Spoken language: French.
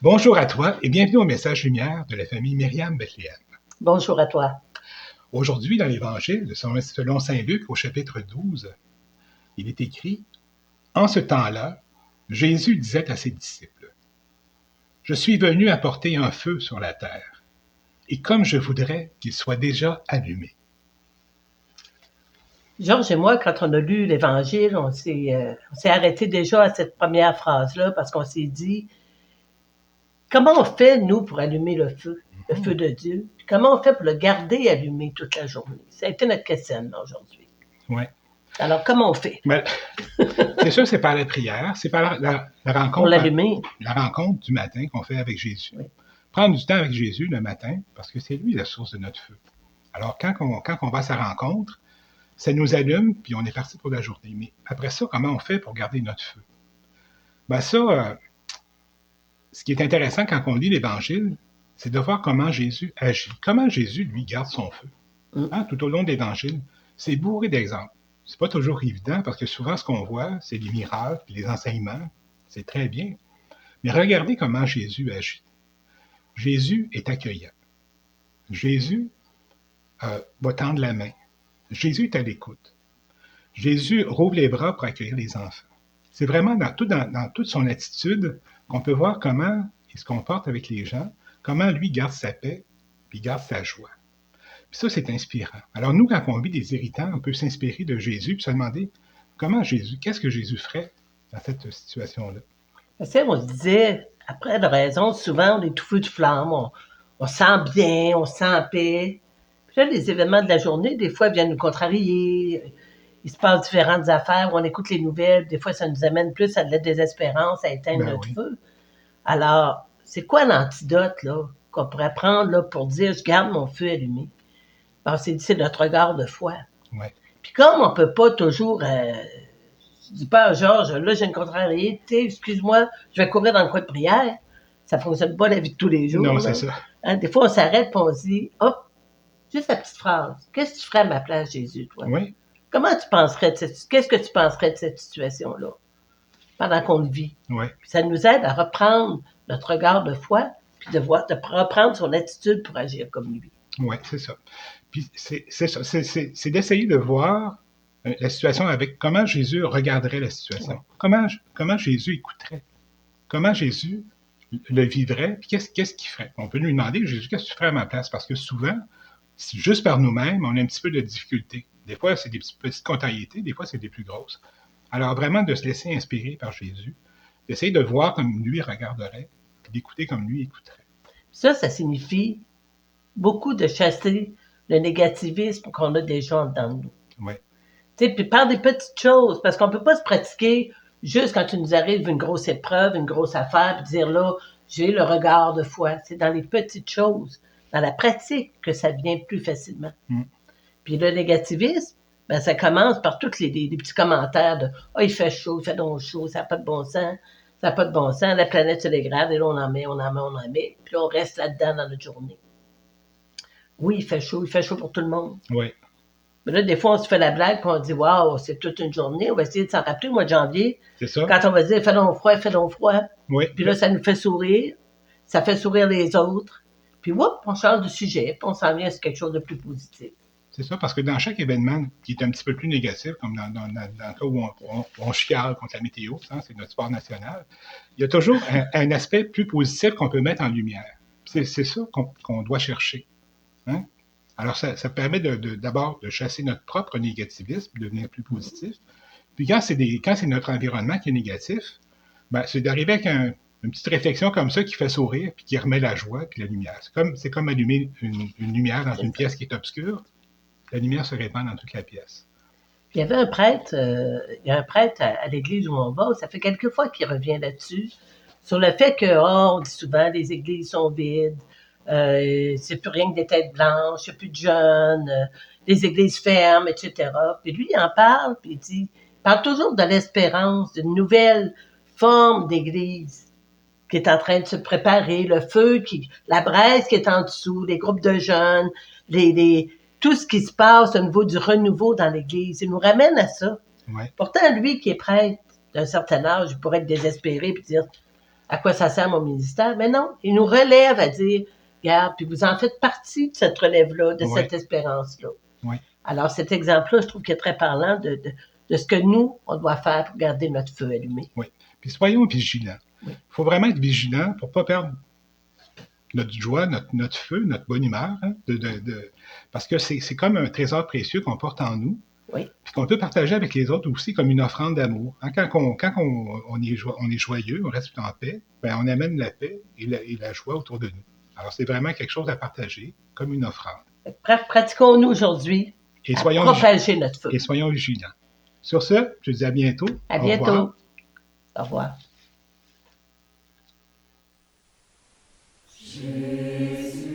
Bonjour à toi et bienvenue au Message Lumière de la famille Myriam Bethléem. Bonjour à toi. Aujourd'hui, dans l'Évangile, selon saint Luc, au chapitre 12, il est écrit « En ce temps-là, Jésus disait à ses disciples, « Je suis venu apporter un feu sur la terre, et comme je voudrais qu'il soit déjà allumé. » Georges et moi, quand on a lu l'Évangile, on s'est arrêté déjà à cette première phrase-là parce qu'on s'est dit, comment on fait, nous, pour allumer le feu de Dieu? Puis comment on fait pour le garder allumé toute la journée? Ça a été notre questionnement aujourd'hui. Oui. Alors, comment on fait? Ben, c'est sûr, c'est par la prière, c'est par la rencontre, pour l'allumer. La rencontre du matin qu'on fait avec Jésus. Oui. Prendre du temps avec Jésus le matin, parce que c'est lui la source de notre feu. Alors, quand on va à sa rencontre, ça nous allume, puis on est parti pour la journée. Mais après ça, comment on fait pour garder notre feu? Ben ça, ce qui est intéressant quand on lit l'Évangile, c'est de voir comment Jésus agit, comment Jésus, lui, garde son feu. Tout au long de l'Évangile, c'est bourré d'exemples. C'est pas toujours évident, parce que souvent, ce qu'on voit, c'est les miracles, les enseignements, c'est très bien. Mais regardez comment Jésus agit. Jésus est accueillant. Jésus va tendre la main. Jésus est à l'écoute. Jésus rouvre les bras pour accueillir les enfants. C'est vraiment dans toute son attitude qu'on peut voir comment il se comporte avec les gens, comment lui garde sa paix, puis garde sa joie. Puis ça, c'est inspirant. Alors nous, quand on vit des irritants, on peut s'inspirer de Jésus puis se demander qu'est-ce que Jésus ferait dans cette situation-là? Tu sais, on se disait, après la raison, souvent, on est tout feu de flamme, on se sent bien, on se sent en paix. Puis là, les événements de la journée, des fois, viennent nous contrarier. Il se passe différentes affaires, on écoute les nouvelles. Des fois, ça nous amène plus à de la désespérance, à éteindre notre feu. Alors, c'est quoi l'antidote là, qu'on pourrait prendre là, pour dire « je garde mon feu allumé ». Alors, c'est notre regard de foi. Ouais. Puis comme on peut pas toujours... je dis pas à Georges, là, j'ai une contrariété, excuse-moi, je vais courir dans le coin de prière. Ça fonctionne pas la vie de tous les jours. Non, là. c'est ça. Hein, des fois, on s'arrête et on se dit, hop, juste la petite phrase. Qu'est-ce que tu ferais à ma place, Jésus, toi? Oui. Qu'est-ce que tu penserais de cette situation-là pendant qu'on le vit? Oui. Puis ça nous aide à reprendre notre regard de foi, puis de reprendre son attitude pour agir comme lui. Oui, c'est ça. Puis c'est d'essayer de voir la situation avec comment Jésus regarderait la situation. Ouais. Comment Jésus écouterait. Comment Jésus le vivrait, puis qu'est-ce qu'il ferait. On peut lui demander, Jésus, qu'est-ce que tu ferais à ma place? Parce que souvent, juste par nous-mêmes, on a un petit peu de difficulté. Des fois, c'est des petites contrariétés, des fois, c'est des plus grosses. Alors, vraiment, de se laisser inspirer par Jésus, d'essayer de voir comme lui regarderait, puis d'écouter comme lui écouterait. Ça signifie beaucoup de chasser le négativisme qu'on a déjà dedans de nous. Oui. Tu sais, puis par des petites choses, parce qu'on peut pas se pratiquer juste quand tu nous arrive une grosse épreuve, une grosse affaire, puis dire là, j'ai le regard de foi. C'est dans les petites choses, dans la pratique, que ça vient plus facilement. Puis le négativisme, ben ça commence par tous les petits commentaires de « il fait chaud, il fait donc chaud, ça n'a pas de bon sens, ça n'a pas de bon sens, la planète se dégrade, et là on en met, puis on reste là-dedans dans notre journée. » Oui, il fait chaud pour tout le monde. Oui. Mais là, des fois, on se fait la blague, puis on dit « Wow, c'est toute une journée. » On va essayer de s'en rappeler au mois de janvier. C'est ça. Quand on va dire « Fais donc froid. » Oui. Puis là, ça nous fait sourire. Ça fait sourire les autres. Puis, on change de sujet, puis on s'en vient sur quelque chose de plus positif. C'est ça, parce que dans chaque événement qui est un petit peu plus négatif, comme dans le cas où on chiale contre la météo, c'est notre sport national, il y a toujours un aspect plus positif qu'on peut mettre en lumière. C'est ça qu'on doit chercher. Hein? Alors, ça permet d'abord de chasser notre propre négativisme, de devenir plus positif. Puis quand c'est notre environnement qui est négatif, ben, c'est d'arriver avec une petite réflexion comme ça qui fait sourire, puis qui remet la joie, puis la lumière. C'est comme allumer une lumière dans une pièce qui est obscure. La lumière se répand dans toute la pièce. Puis il y avait un prêtre, à l'église où on va, ça fait quelques fois qu'il revient là-dessus, sur le fait que, on dit souvent, les églises sont vides, c'est plus rien que des têtes blanches, il n'y a plus de jeunes, les églises ferment, etc. Puis lui, il en parle, puis il parle toujours de l'espérance, d'une nouvelle forme d'église qui est en train de se préparer, le feu, la braise qui est en dessous, les groupes de jeunes, tout ce qui se passe au niveau du renouveau dans l'Église. Il nous ramène à ça. Ouais. Pourtant, lui qui est prêtre d'un certain âge, il pourrait être désespéré et dire à quoi ça sert mon ministère. Mais non, il nous relève à dire, regarde, puis vous en faites partie de cette relève-là, de Oui, cette espérance-là. oui, Alors, cet exemple-là, je trouve qu'il est très parlant de ce que nous, on doit faire pour garder notre feu allumé. oui. Puis soyons vigilants. Oui. Il faut vraiment être vigilant pour ne pas perdre notre joie, notre feu, notre bonne humeur, hein, parce que c'est comme un trésor précieux qu'on porte en nous, Oui. puis qu'on peut partager avec les autres aussi comme une offrande d'amour. Hein, on est joyeux, on reste en paix, ben on amène la paix et la joie autour de nous. Alors c'est vraiment quelque chose à partager comme une offrande. Pratiquons-nous aujourd'hui Et à propager notre feu. Et soyons vigilants. Sur ce, je vous dis à bientôt. À bientôt. Au revoir. Au revoir. Jésus.